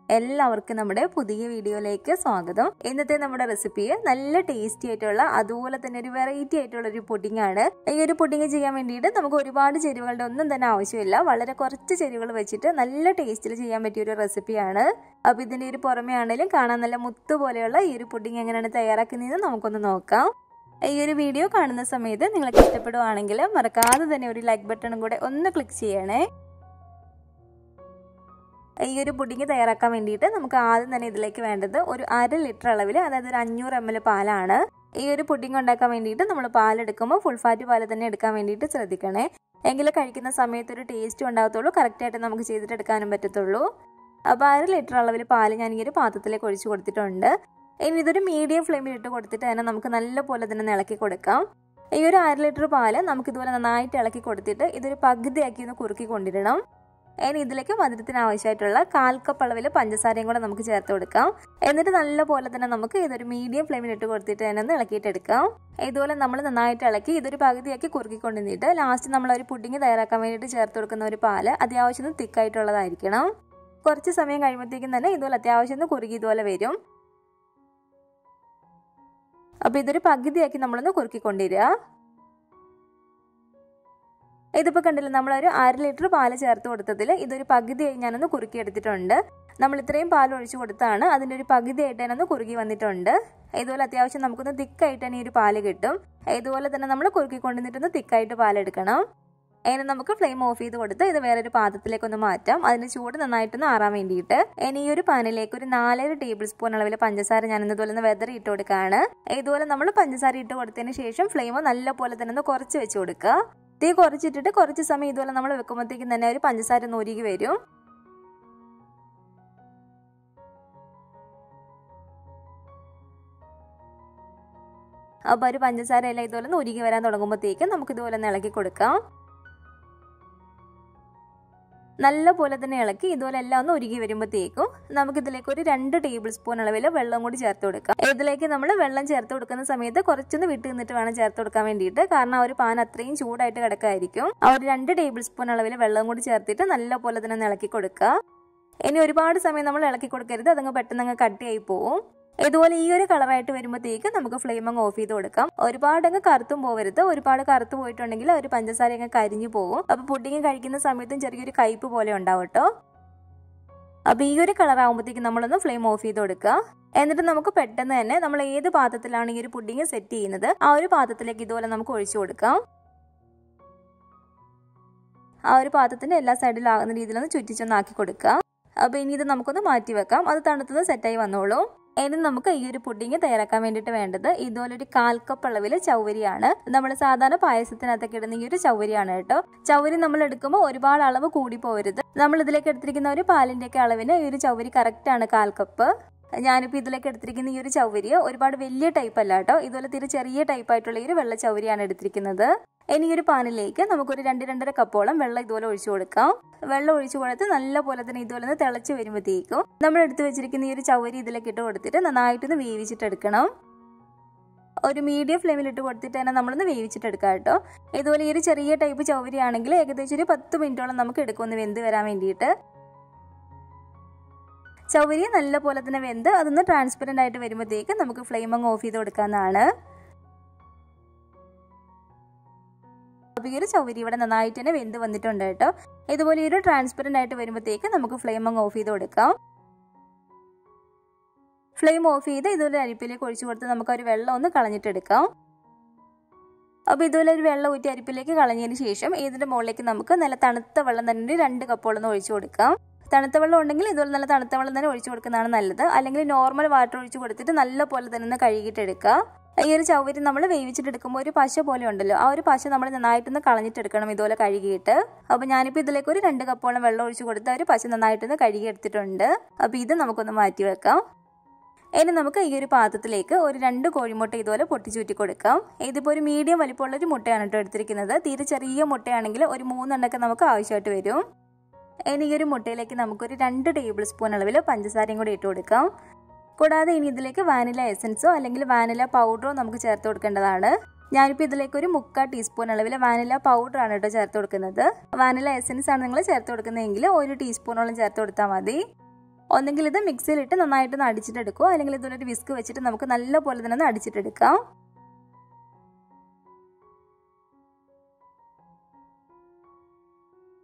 എല്ലാവർക്കും നമ്മുടെ പുതിയ വീഡിയോയിലേക്ക് സ്വാഗതം. ഇന്നത്തെ നമ്മുടെ റെസിപ്പി നല്ല ടേസ്റ്റി ആയിട്ടുള്ള അതുപോലെ തന്നെ ഒരു വെറൈറ്റി ആയിട്ടുള്ള ഒരു പുഡിംഗ് ആണ്. ഈ ഒരു പുഡിംഗ് ചെയ്യാൻ വേണ്ടിയിട്ട് നമുക്ക് ഒരുപാട് ചേരുവകളുടെ ഒന്നും തന്നെ ആവശ്യമില്ല. വളരെ കുറച്ച് ചേരുവകൾ വെച്ചിട്ട് നല്ല ടേസ്റ്റിൽ ചെയ്യാൻ പറ്റിയ ഒരു റെസിപ്പിയാണ്. അപ്പോൾ ഇതിന്റെ ഒരു പുറമേ ആണെങ്കിലും കാണാൻ നല്ല മുത്തു പോലെയുള്ള ഈ ഒരു പുഡിംഗ് എങ്ങനെയാണ് തയ്യാറാക്കുന്നതെന്ന് നമുക്കൊന്ന് നോക്കാം. ഈ ഒരു വീഡിയോ കാണുന്ന സമയത്ത് നിങ്ങൾക്ക് ഇഷ്ടപ്പെടുവാണെങ്കിൽ മറക്കാതെ തന്നെ ഒരു ലൈക്ക് ബട്ടണും കൂടെ ഒന്ന് ക്ലിക്ക് ചെയ്യണേ. ഈ ഒരു പുഡിംഗ് തയ്യാറാക്കാൻ വേണ്ടിയിട്ട് നമുക്ക് ആദ്യം തന്നെ ഇതിലേക്ക് വേണ്ടത് ഒരു 1/2 ലിറ്റർ അളവിൽ, അതായത് ഒരു 500 ml പാലാണ്. ഈ ഒരു പുഡിംഗ് ഉണ്ടാക്കാൻ വേണ്ടിയിട്ട് നമ്മൾ പാലെടുക്കുമ്പോൾ ഫുൾ ഫാറ്റ് പാൽ തന്നെ എടുക്കാൻ വേണ്ടിയിട്ട് ശ്രദ്ധിക്കണേ. എങ്കിലും കഴിക്കുന്ന സമയത്ത് ഒരു ടേസ്റ്റ് ഉണ്ടാകത്തുള്ളൂ, കറക്റ്റായിട്ട് നമുക്ക് ചെയ്തിട്ടെടുക്കാനും പറ്റത്തുള്ളൂ. അപ്പോൾ 1/2 ലിറ്റർ അളവിൽ പാൽ ഞാൻ ഈ ഒരു പാത്രത്തിലേക്ക് ഒഴിച്ചു കൊടുത്തിട്ടുണ്ട്. ഇനി ഇതൊരു മീഡിയം ഫ്ലെയിമിൽ ഇട്ട് കൊടുത്തിട്ട് തന്നെ നമുക്ക് നല്ല പോലെ തന്നെ ഇളക്കി കൊടുക്കാം. ഈ ഒരു 1/2 ലിറ്റർ പാല് നമുക്ക് ഇതുപോലെ നന്നായിട്ട് ഇളക്കി കൊടുത്തിട്ട് ഇതൊരു പകുതിയാക്കി ഒന്ന് കുറുക്കി കൊണ്ടിടണം. ഇനി ഇതിലേക്ക് മധുരത്തിന് ആവശ്യമായിട്ടുള്ള 1/4 കപ്പ് അളവിൽ പഞ്ചസാരയും കൂടെ നമുക്ക് ചേർത്ത് കൊടുക്കാം. എന്നിട്ട് നല്ല പോലെ തന്നെ നമുക്ക് ഇതൊരു മീഡിയം ഫ്ലെയിമിൽ ഇട്ട് കൊടുത്തിട്ട് തന്നെ ഒന്ന് ഇളക്കിയിട്ടെടുക്കാം. ഇതുപോലെ നമ്മൾ നന്നായിട്ട് ഇളക്കി ഇതൊരു പകുതിയാക്കി കുറുക്കിക്കൊണ്ടിരുന്നിട്ട് ലാസ്റ്റ് നമ്മൾ ഒരു പുഡിംഗ് തയ്യാറാക്കാൻ വേണ്ടിയിട്ട് ചേർത്ത് കൊടുക്കുന്ന ഒരു പാല് അത്യാവശ്യം തിക്കായിട്ടുള്ളതായിരിക്കണം. കുറച്ച് സമയം കഴിയുമ്പോഴത്തേക്കും തന്നെ ഇതുപോലെ അത്യാവശ്യം കുറുകി ഇതുപോലെ വരും. അപ്പോൾ ഇതൊരു പകുതിയാക്കി നമ്മളൊന്ന് കുറുക്കിക്കൊണ്ടിരിക്കുക. ഇതിപ്പോൾ കണ്ടില്ല, നമ്മളൊരു 1/2 ലിറ്റർ പാല് ചേർത്ത് കൊടുത്തതിൽ ഇതൊരു പകുതിയായി ഞാനൊന്ന് കുറുക്കി എടുത്തിട്ടുണ്ട്. നമ്മൾ ഇത്രയും പാൽ ഒഴിച്ചു കൊടുത്താണ് അതിൻ്റെ ഒരു പകുതിയായിട്ട് തന്നെ ഒന്ന് കുറുകി വന്നിട്ടുണ്ട്. ഇതുപോലെ അത്യാവശ്യം നമുക്കൊന്ന് തിക്കായിട്ട് തന്നെ ഈ ഒരു പാല് കിട്ടും. ഇതുപോലെ തന്നെ നമ്മൾ കുറുക്കിക്കൊണ്ടിരുന്നിട്ടൊന്ന് തിക്കായിട്ട് പാലെടുക്കണം. ഇനി നമുക്ക് ഫ്ലെയിം ഓഫ് ചെയ്ത് കൊടുത്ത് ഇത് വേറൊരു പാത്രത്തിലേക്കൊന്ന് മാറ്റാം. അതിന് ചൂട് നന്നായിട്ടൊന്ന് ആറാൻ വേണ്ടിയിട്ട് ഇനി ഈ ഒരു പാനിലേക്ക് ഒരു 4 ടേബിൾ സ്പൂൺ അളവിൽ പഞ്ചസാര ഞാൻ ഇതുപോലെ ഒന്ന് വെതറി ഇട്ട് കൊടുക്കുകയാണ്. ഇതുപോലെ നമ്മൾ പഞ്ചസാര ഇട്ട് കൊടുത്തതിന് ശേഷം ഫ്ലെയിം നല്ല പോലെ തന്നെ ഒന്ന് കുറച്ച് വെച്ച് കൊടുക്കുക. തീ കുറച്ചിട്ടിട്ട് കുറച്ച് സമയം ഇതുപോലെ നമ്മൾ വെക്കുമ്പോഴത്തേക്കും തന്നെ ഒരു പഞ്ചസാര ഒന്ന് ഉരുകി വരും. അപ്പോൾ ഒരു പഞ്ചസാര എല്ലാം ഇതുപോലെ ഒന്ന് ഉരുകി വരാൻ തുടങ്ങുമ്പോഴത്തേക്കും നമുക്ക് ഇതുപോലെ ഒന്ന് ഇളക്കി കൊടുക്കാം. നല്ല പോലെ തന്നെ ഇളക്കി ഇതുപോലെ എല്ലാം ഒന്ന് ഉരുകി വരുമ്പോഴത്തേക്കും നമുക്ക് ഇതിലേക്ക് ഒരു 2 ടേബിൾ സ്പൂൺ അളവിൽ വെള്ളം കൂടി ചേർത്ത് കൊടുക്കാം. ഇതിലേക്ക് നമ്മൾ വെള്ളം ചേർത്ത് കൊടുക്കുന്ന സമയത്ത് കുറച്ചൊന്ന് വിട്ട് നിന്നിട്ട് വേണം ചേർത്ത് കൊടുക്കാൻ വേണ്ടിയിട്ട്. കാരണം ആ ഒരു പാൻ അത്രയും ചൂടായിട്ട് കിടക്കായിരിക്കും. ആ ഒരു 2 ടേബിൾ സ്പൂൺ അളവിൽ വെള്ളം കൂടി ചേർത്തിട്ട് നല്ല പോലെ തന്നെ ഇളക്കി കൊടുക്കുക. ഇനി ഒരുപാട് സമയം നമ്മൾ ഇളക്കി കൊടുക്കരുത്, അതങ്ങ് പെട്ടെന്ന് കട്ടിയായി പോവും. ഇതുപോലെ ഈ ഒരു കളറായിട്ട് വരുമ്പോഴത്തേക്ക് നമുക്ക് ഫ്ലെയിം അങ്ങ് ഓഫ് ചെയ്ത് കൊടുക്കാം. ഒരുപാട് അങ്ങ് കറുത്തും പോകരുത്. ഒരുപാട് കറുത്ത് പോയിട്ടുണ്ടെങ്കിൽ ഒരു പഞ്ചസാര അങ്ങ് കരിഞ്ഞു പോകും. അപ്പോൾ പുഡിംഗ് കഴിക്കുന്ന സമയത്തും ചെറിയൊരു കയ്പ്പ് പോലെ ഉണ്ടാവും കേട്ടോ. അപ്പോൾ ഈ ഒരു കളർ ആകുമ്പോഴത്തേക്ക് നമ്മളൊന്ന് ഫ്ലെയിം ഓഫ് ചെയ്ത് കൊടുക്കുക. എന്നിട്ട് നമുക്ക് പെട്ടെന്ന് തന്നെ നമ്മൾ ഏത് പാത്രത്തിലാണ് ഈ ഒരു പുഡിംഗ് സെറ്റ് ചെയ്യുന്നത് ആ ഒരു പാത്രത്തിലേക്ക് ഇതുപോലെ നമുക്ക് ഒഴിച്ചു കൊടുക്കാം. ആ ഒരു പാത്രത്തിന്റെ എല്ലാ സൈഡിലും ആകുന്ന രീതിയിലൊന്ന് ചുറ്റിച്ചൊന്ന് ആക്കി കൊടുക്കുക. അപ്പോൾ ഇനി ഇത് നമുക്കൊന്ന് മാറ്റി വെക്കാം. അത് തണുത്തത് സെറ്റായി വന്നോളൂ. ഇനി നമുക്ക് ഈ ഒരു പുഡിംഗ് തയ്യാറാക്കാൻ വേണ്ടിയിട്ട് വേണ്ടത് ഇതുപോലെ ഒരു 1/4 കപ്പ് അളവിൽ ചൗവരിയാണ്. നമ്മൾ സാധാരണ പായസത്തിനകത്തൊക്കെ ഇടുന്ന ഈ ഒരു ചൗവരിയാണ് കേട്ടോ. ചൗവരി നമ്മൾ എടുക്കുമ്പോൾ ഒരുപാട് അളവ് കൂടി പോകരുത്. നമ്മൾ ഇതിലേക്ക് എടുത്തിരിക്കുന്ന ഒരു പാലിന്റെ ഒക്കെ അളവിന് ഈ ഒരു ചൗവരി കറക്റ്റ് ആണ് 1/4 കപ്പ്. ഞാനിപ്പോൾ ഇതിലേക്ക് എടുത്തിരിക്കുന്ന ഈ ഒരു ചൗവരി ഒരുപാട് വലിയ ടൈപ്പ് അല്ല കേട്ടോ. ഇതുപോലെ തീരെ ചെറിയ ടൈപ്പ് ആയിട്ടുള്ള ഈ ഒരു വെള്ള ചൗവരിയാണ് എടുത്തിരിക്കുന്നത്. ഇനി ഒരു പാനിലേക്ക് നമുക്കൊരു 2-2.5 കപ്പോളം വെള്ളം ഇതുപോലെ ഒഴിച്ചു കൊടുക്കാം. വെള്ളം ഒഴിച്ചു കൊടുത്ത് നല്ല പോലെ തന്നെ ഇതുപോലെ ഒന്ന് തിളച്ച് വരുമ്പോഴത്തേക്കും നമ്മൾ എടുത്തു വെച്ചിരിക്കുന്ന ഈ ഒരു ചൗവരി ഇതിലേക്ക് ഇട്ട് കൊടുത്തിട്ട് നന്നായിട്ടൊന്ന് വേവിച്ചിട്ടെടുക്കണം. ഒരു മീഡിയം ഫ്ലെയിമിൽ ഇട്ട് കൊടുത്തിട്ട് തന്നെ നമ്മളൊന്ന് വേവിച്ചിട്ടെടുക്കാം കേട്ടോ. ഇതുപോലെ ഈ ഒരു ചെറിയ ടൈപ്പ് ചൗവരി ആണെങ്കിൽ ഏകദേശം ഒരു 10 മിനിറ്റോളം നമുക്ക് എടുക്കുമെന്ന് വെന്ത് വരാൻ വേണ്ടിയിട്ട്. ചൗവരി നല്ല പോലെ തന്നെ വെന്ത് അതൊന്ന് ട്രാൻസ്പെറന്റ് ആയിട്ട് വരുമ്പോഴത്തേക്ക് നമുക്ക് ഫ്ലെയിം അങ്ങ് ഓഫ് ചെയ്ത് കൊടുക്കാവുന്നതാണ്. അപ്പോൾ ഈ ഒരു ചൗവരി ഇവിടെ നന്നായിട്ട് തന്നെ വെന്ത് വന്നിട്ടുണ്ട് കേട്ടോ. ഇതുപോലെ ഈ ഒരു ട്രാൻസ്പെറന്റ് ആയിട്ട് വരുമ്പോഴത്തേക്ക് നമുക്ക് ഫ്ലെയിം അങ്ങ് ഓഫ് ചെയ്ത് കൊടുക്കാം. ഫ്ലെയിം ഓഫ് ചെയ്ത് ഇതുപോലെ അരിപ്പിലേക്ക് ഒഴിച്ചു കൊടുത്ത് നമുക്ക് ഒരു വെള്ളം ഒന്ന് കളഞ്ഞിട്ടെടുക്കാം. അപ്പോൾ ഇതുപോലെ ഒരു വെള്ളം ഊറ്റി അരിപ്പിലേക്ക് കളഞ്ഞതിന് ശേഷം ഇതിന്റെ മുകളിലേക്ക് നമുക്ക് നല്ല തണുത്ത വെള്ളം തന്നെ 2 കപ്പോളം ഒഴിച്ചു കൊടുക്കാം. തണുത്ത വെള്ളം ഉണ്ടെങ്കിൽ ഇതുപോലെ നല്ല തണുത്ത വെള്ളം തന്നെ ഒഴിച്ചു കൊടുക്കുന്നതാണ് നല്ലത്. അല്ലെങ്കിൽ നോർമൽ വാട്ടർ ഒഴിച്ചു കൊടുത്തിട്ട് നല്ല പോലെ തന്നെ കഴുകിയിട്ടെടുക്കുക. ഈ ഒരു ചൗവരി നമ്മൾ വേവിച്ചിട്ടെടുക്കുമ്പോൾ ഒരു പശ പോലെ ഉണ്ടല്ലോ, ആ ഒരു പശ നമ്മൾ നന്നായിട്ടൊന്ന് കളഞ്ഞിട്ടെടുക്കണം ഇതുപോലെ കഴുകിയിട്ട്. അപ്പോൾ ഞാനിപ്പോൾ ഇതിലേക്ക് ഒരു 2 കപ്പോളം വെള്ളം ഒഴിച്ചു കൊടുത്ത് ആ ഒരു പശ നന്നായിട്ടൊന്ന് കഴുകിയെടുത്തിട്ടുണ്ട്. അപ്പോൾ ഇത് നമുക്കൊന്ന് മാറ്റി വെക്കാം. ഇനി നമുക്ക് ഈ ഒരു പാത്രത്തിലേക്ക് ഒരു 2 കോഴിമുട്ട ഇതുപോലെ പൊട്ടിച്ചൂറ്റി കൊടുക്കാം. ഇതിപ്പോൾ ഒരു മീഡിയം വലിപ്പമുള്ള ഒരു മുട്ടയാണ് കേട്ടോ എടുത്തിരിക്കുന്നത്. തീരെ ചെറിയ മുട്ടയാണെങ്കിൽ ഒരു 3 എണ്ണമൊക്കെ നമുക്ക് ആവശ്യമായിട്ട് വരും. ഇനി ഈ ഒരു മുട്ടയിലേക്ക് നമുക്കൊരു 2 ടേബിൾ സ്പൂൺ അളവിൽ പഞ്ചസാരയും കൂടി ഇട്ട് കൊടുക്കാം. കൂടാതെ ഇനി ഇതിലേക്ക് വാനില എസൻസോ അല്ലെങ്കിൽ വാനില പൗഡറോ നമുക്ക് ചേർത്ത് കൊടുക്കേണ്ടതാണ്. ഞാനിപ്പോൾ ഇതിലേക്ക് ഒരു 3/4 ടീസ്പൂൺ അളവിൽ വാനില പൗഡറാണ് കേട്ടോ ചേർത്ത് കൊടുക്കുന്നത്. വാനില എസൻസ് ആണ് നിങ്ങൾ ചേർത്ത് കൊടുക്കുന്നതെങ്കിൽ 1 ടീസ്പൂണോളം ചേർത്ത് കൊടുത്താൽ മതി. ഒന്നെങ്കിൽ ഇത് മിക്സിയിലിട്ട് നന്നായിട്ടൊന്ന് അടിച്ചിട്ടെടുക്കുക, അല്ലെങ്കിൽ ഇതുപോലൊരു വിസ്ക് വെച്ചിട്ട് നമുക്ക് നല്ലപോലെ തന്നെ ഒന്ന് അടിച്ചിട്ടെടുക്കാം.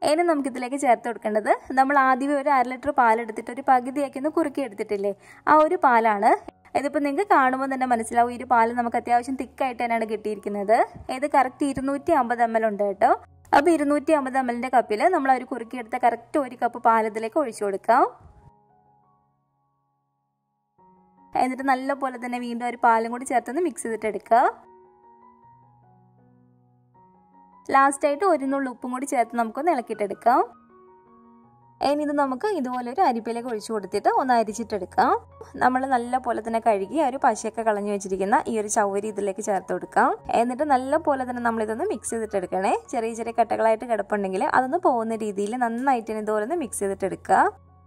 ഇനി നമുക്കിതിലേക്ക് ചേർത്ത് കൊടുക്കേണ്ടത് നമ്മൾ ആദ്യമേ ഒരു 1/2 ലിറ്റർ പാലെടുത്തിട്ട് ഒരു പകുതിയാക്കി ഒന്ന് കുറുക്കി എടുത്തിട്ടില്ലേ, ആ ഒരു പാലാണ്. ഇതിപ്പോൾ നിങ്ങൾക്ക് കാണുമ്പോൾ തന്നെ മനസ്സിലാവും ഈ ഒരു പാല് നമുക്ക് അത്യാവശ്യം തിക്കായിട്ട് തന്നെയാണ് കിട്ടിയിരിക്കുന്നത്. ഇത് കറക്റ്റ് 250 ml ഉണ്ട് കേട്ടോ. അപ്പോൾ 250 ml കപ്പിൽ നമ്മൾ ഒരു കുറുക്കിയെടുത്ത കറക്റ്റ് 1 കപ്പ് പാൽ ഇതിലേക്ക് ഒഴിച്ചു കൊടുക്കാം. എന്നിട്ട് നല്ലപോലെ തന്നെ വീണ്ടും ഒരു പാലും കൂടി ചേർത്തൊന്ന് മിക്സ് ചെയ്തിട്ടെടുക്കുക. ലാസ്റ്റായിട്ട് 1 നുള്ളു ഉപ്പും കൂടി ചേർത്ത് നമുക്കൊന്ന് ഇളക്കിയിട്ടെടുക്കാം. ഇനി ഇത് നമുക്ക് ഇതുപോലെ ഒരു അരിപ്പയിലേക്ക് ഒഴിച്ചു കൊടുത്തിട്ട് ഒന്ന് അരിച്ചിട്ടെടുക്കാം. നമ്മൾ നല്ലപോലെ തന്നെ കഴുകി ഒരു പശയൊക്കെ കളഞ്ഞു വെച്ചിരിക്കുന്ന ഈ ഒരു ചവ്വരി ഇതിലേക്ക് ചേർത്ത് കൊടുക്കാം. എന്നിട്ട് നല്ലപോലെ തന്നെ നമ്മളിതൊന്ന് മിക്സ് ചെയ്തിട്ടെടുക്കണേ. ചെറിയ ചെറിയ കട്ടകളായിട്ട് കിടപ്പുണ്ടെങ്കിൽ അതൊന്ന് പോകുന്ന രീതിയിൽ നന്നായിട്ട് ഇതുപോലെ ഒന്ന് മിക്സ് ചെയ്തിട്ടെടുക്കുക.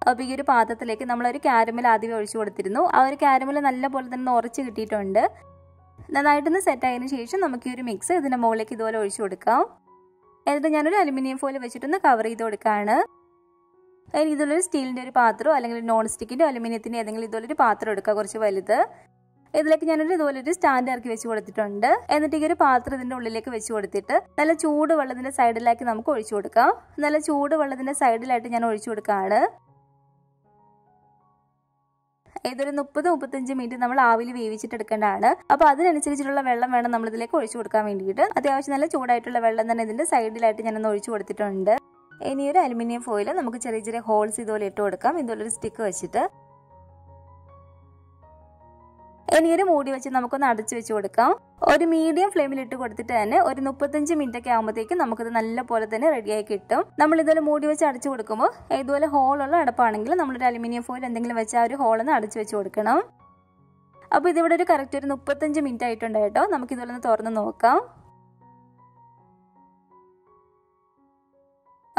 അപ്പോൾ ഈ ഒരു പാത്രത്തിലേക്ക് നമ്മളൊരു കാരമൽ ആദ്യമേ ഒഴിച്ചു കൊടുത്തിരുന്നു. ആ ഒരു കാരമൽ നല്ലപോലെ തന്നെ ഉറച്ച് കിട്ടിയിട്ടുണ്ട്. നന്നായിട്ടൊന്ന് സെറ്റായതിനു ശേഷം നമുക്ക് ഈ ഒരു മിക്സ് ഇതിൻ്റെ മുകളിലേക്ക് ഇതുപോലെ ഒഴിച്ചു കൊടുക്കാം. എന്നിട്ട് ഞാനൊരു അലുമിനിയം ഫോയിൽ വെച്ചിട്ടൊന്ന് കവർ ചെയ്ത് കൊടുക്കുകയാണ്. ഇനി ഇതുപോലൊരു സ്റ്റീലിൻ്റെ ഒരു പാത്രമോ അല്ലെങ്കിൽ നോൺ സ്റ്റിക്കിൻ്റെ അലുമിനിയത്തിൻ്റെ ഏതെങ്കിലും ഇതുപോലൊരു പാത്രം എടുക്കുക, കുറച്ച് വലുത്. ഇതിലേക്ക് ഞാനൊരു ഇതുപോലൊരു സ്റ്റാൻഡ് ഇറക്കി വെച്ച് കൊടുത്തിട്ടുണ്ട്. എന്നിട്ട് ഈ ഒരു പാത്രം ഇതിൻ്റെ ഉള്ളിലേക്ക് വെച്ച് കൊടുത്തിട്ട് നല്ല ചൂട് വെള്ളത്തിൻ്റെ സൈഡിലാക്കി നമുക്ക് ഒഴിച്ചു കൊടുക്കാം. നല്ല ചൂട് വെള്ളത്തിൻ്റെ സൈഡിലായിട്ട് ഞാൻ ഒഴിച്ചു കൊടുക്കുകയാണ്. ഇതൊരു 30-35 മിനിറ്റ് നമ്മൾ ആവിയിൽ വേവിച്ചിട്ടെടുക്കേണ്ടതാണ്. അപ്പോൾ അതിനനുസരിച്ചിട്ടുള്ള വെള്ളം വേണം നമ്മൾ ഇതിലേക്ക് ഒഴിച്ചു കൊടുക്കാൻ വേണ്ടിയിട്ട്. അത്യാവശ്യം നല്ല ചൂടായിട്ടുള്ള വെള്ളം തന്നെ ഇതിൻ്റെ സൈഡിലായിട്ട് ഞാനൊന്ന് ഒഴിച്ചു കൊടുത്തിട്ടുണ്ട്. ഇനി ഒരു അലുമിനിയം ഫോയിൽ നമുക്ക് ചെറിയ ചെറിയ ഹോൾസ് ഇതുപോലെ ഇട്ട് കൊടുക്കാം, ഇതുപോലൊരു സ്റ്റിക്ക് വെച്ചിട്ട്. ഇനി ഒരു മൂടി വെച്ച് നമുക്കൊന്ന് അടച്ചു വെച്ച് കൊടുക്കാം. ഒരു മീഡിയം ഫ്ലെയിമിൽ ഇട്ട് കൊടുത്തിട്ട് തന്നെ ഒരു 35 മിനിറ്റ് ഒക്കെ ആകുമ്പോഴത്തേക്കും നമുക്കിത് നല്ല പോലെ തന്നെ റെഡിയായി കിട്ടും. നമ്മൾ ഇതുപോലെ മൂടി വെച്ച് അടച്ചു കൊടുക്കുമ്പോൾ ഇതുപോലെ ഹോളുള്ള അടപ്പാണെങ്കിൽ നമ്മളൊരു അലുമിനിയം ഫോയിൽ എന്തെങ്കിലും വെച്ച് ആ ഒരു ഹോളൊന്ന് അടച്ചു വെച്ച് കൊടുക്കണം. അപ്പോൾ ഇതിവിടെ ഒരു കറക്റ്റ് ഒരു 35 മിനിറ്റ് ആയിട്ടുണ്ട് കേട്ടോ. നമുക്കിതുപോലെ ഒന്ന് തുറന്ന് നോക്കാം.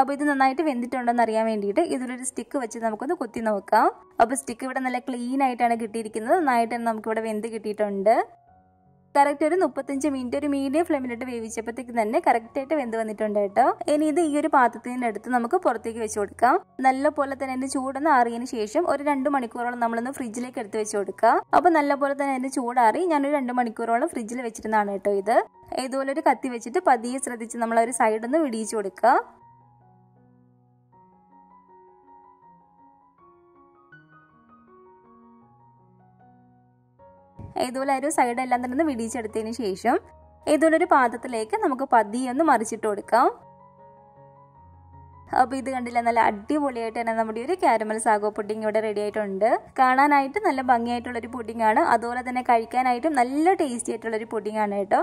അപ്പോൾ ഇത് നന്നായിട്ട് വെന്തിട്ടുണ്ടോയെന്ന് അറിയാൻ വേണ്ടിയിട്ട് ഇതിലൊരു സ്റ്റിക്ക് വെച്ച് നമുക്കൊന്ന് കുത്തി നോക്കാം. അപ്പോൾ സ്റ്റിക്ക് ഇവിടെ നല്ല ക്ലീൻ ആയിട്ടാണ് കിട്ടിയിരിക്കുന്നത്. നന്നായിട്ട് തന്നെ നമുക്കിവിടെ വെന്ത് കിട്ടിയിട്ടുണ്ട്. കറക്റ്റ് ഒരു 35 മിനിറ്റ് ഒരു മീഡിയം ഫ്ലെയിമിലിട്ട് വേവിച്ചപ്പോഴത്തേക്ക് തന്നെ കറക്റ്റായിട്ട് വെന്ത് വന്നിട്ടുണ്ട് കേട്ടോ. ഇനി ഇത് ഈ ഒരു പാത്രത്തിൻ്റെ അടുത്ത് നമുക്ക് പുറത്തേക്ക് വെച്ച് കൊടുക്കാം. നല്ല പോലെ തന്നെ അതിൻ്റെ ചൂടൊന്ന് ആറിയതിന് ശേഷം ഒരു 2 മണിക്കൂറോളം നമ്മളൊന്ന് ഫ്രിഡ്ജിലേക്ക് എടുത്ത് വെച്ച് കൊടുക്കുക. അപ്പോൾ നല്ല പോലെ തന്നെ അതിൻ്റെ ചൂടാറി ഞാനൊരു 2 മണിക്കൂറോളം ഫ്രിഡ്ജിൽ വെച്ചിരുന്നതാണ് കേട്ടോ ഇത്. ഇതുപോലെ ഒരു കത്തി വെച്ചിട്ട് പതിയെ ശ്രദ്ധിച്ച് നമ്മളൊരു സൈഡൊന്ന് വിടിയിച്ച് കൊടുക്കുക. ഇതുപോലെ ഒരു സൈഡെല്ലാം തന്നെ ഒന്ന് വിടിയിച്ചെടുത്തതിന് ശേഷം ഇതുപോലെ ഒരു പാത്രത്തിലേക്ക് നമുക്ക് പതിയെ ഒന്ന് മറിച്ചിട്ട് കൊടുക്കാം. അപ്പോൾ ഇത് കണ്ടില്ല, നല്ല അടിപൊളിയായിട്ട് തന്നെ നമ്മുടെ ഒരു കാരമൽ സാഗോ പുഡിംഗ് ഇവിടെ റെഡി ആയിട്ടുണ്ട്. കാണാനായിട്ട് നല്ല ഭംഗിയായിട്ടുള്ളൊരു പുഡിംഗ് ആണ്, അതുപോലെ തന്നെ കഴിക്കാനായിട്ടും നല്ല ടേസ്റ്റി ആയിട്ടുള്ളൊരു പുഡിംഗ് ആണ് കേട്ടോ.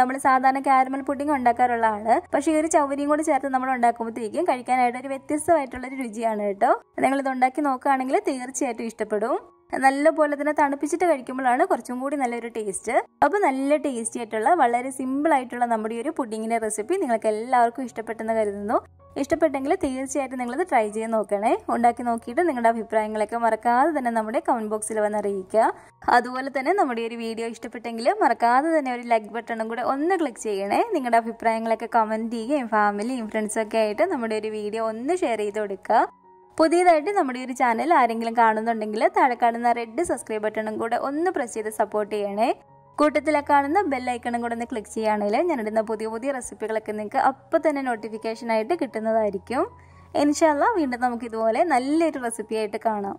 നമ്മൾ സാധാരണ കാരമൽ പുഡിംഗ് ഉണ്ടാക്കാറുള്ളതാണ്, പക്ഷേ ഈ ഒരു ചവരിയും കൂടി ചേർത്ത് നമ്മൾ ഉണ്ടാക്കുമ്പോഴത്തേക്കും കഴിക്കാനായിട്ട് ഒരു വ്യത്യസ്തമായിട്ടുള്ളൊരു രുചിയാണ് കേട്ടോ. നിങ്ങളിത് ഉണ്ടാക്കി നോക്കുകയാണെങ്കിൽ തീർച്ചയായിട്ടും ഇഷ്ടപ്പെടും. നല്ല പോലെ തന്നെ തണുപ്പിച്ചിട്ട് കഴിക്കുമ്പോഴാണ് കുറച്ചും കൂടി നല്ലൊരു ടേസ്റ്റ്. അപ്പോൾ നല്ല ടേസ്റ്റി ആയിട്ടുള്ള വളരെ സിമ്പിൾ ആയിട്ടുള്ള നമ്മുടെ ഈ ഒരു പുഡിങ്ങിന്റെ റെസിപ്പി നിങ്ങൾക്ക് എല്ലാവർക്കും ഇഷ്ടപ്പെട്ടെന്ന് കരുതുന്നു. ഇഷ്ടപ്പെട്ടെങ്കിൽ തീർച്ചയായിട്ടും നിങ്ങളിത് ട്രൈ ചെയ്ത് നോക്കണേ. ഉണ്ടാക്കി നോക്കിയിട്ട് നിങ്ങളുടെ അഭിപ്രായങ്ങളൊക്കെ മറക്കാതെ തന്നെ നമ്മുടെ കമന്റ് ബോക്സിൽ വന്ന് അറിയിക്കുക. അതുപോലെ തന്നെ നമ്മുടെ ഒരു വീഡിയോ ഇഷ്ടപ്പെട്ടെങ്കിൽ മറക്കാതെ തന്നെ ഒരു ലൈക്ക് ബട്ടണും കൂടെ ഒന്ന് ക്ലിക്ക് ചെയ്യണേ. നിങ്ങളുടെ അഭിപ്രായങ്ങളൊക്കെ കമന്റ് ചെയ്യുകയും ഫാമിലിയും ഫ്രണ്ട്സൊക്കെ ആയിട്ട് നമ്മുടെ ഒരു വീഡിയോ ഒന്ന് ഷെയർ ചെയ്ത് കൊടുക്കുക. പുതിയതായിട്ട് നമ്മുടെ ഒരു ചാനൽ ആരെങ്കിലും കാണുന്നുണ്ടെങ്കിൽ താഴെ കാണുന്ന റെഡ് സബ്സ്ക്രൈബ് ബട്ടണും കൂടെ ഒന്ന് പ്രസ് ചെയ്ത് സപ്പോർട്ട് ചെയ്യണേ. കൂട്ടത്തിലെ കാണുന്ന ബെല്ലൈക്കണും കൂടെ ഒന്ന് ക്ലിക്ക് ചെയ്യുകയാണെങ്കിൽ ഞാനിടുന്ന പുതിയ പുതിയ റെസിപ്പികളൊക്കെ നിങ്ങൾക്ക് അപ്പോൾ തന്നെ നോട്ടിഫിക്കേഷൻ ആയിട്ട് കിട്ടുന്നതായിരിക്കും. ഇൻഷാ അല്ലാഹ് വീണ്ടും നമുക്ക് ഇതുപോലെ നല്ലൊരു റെസിപ്പി ആയിട്ട് കാണാം.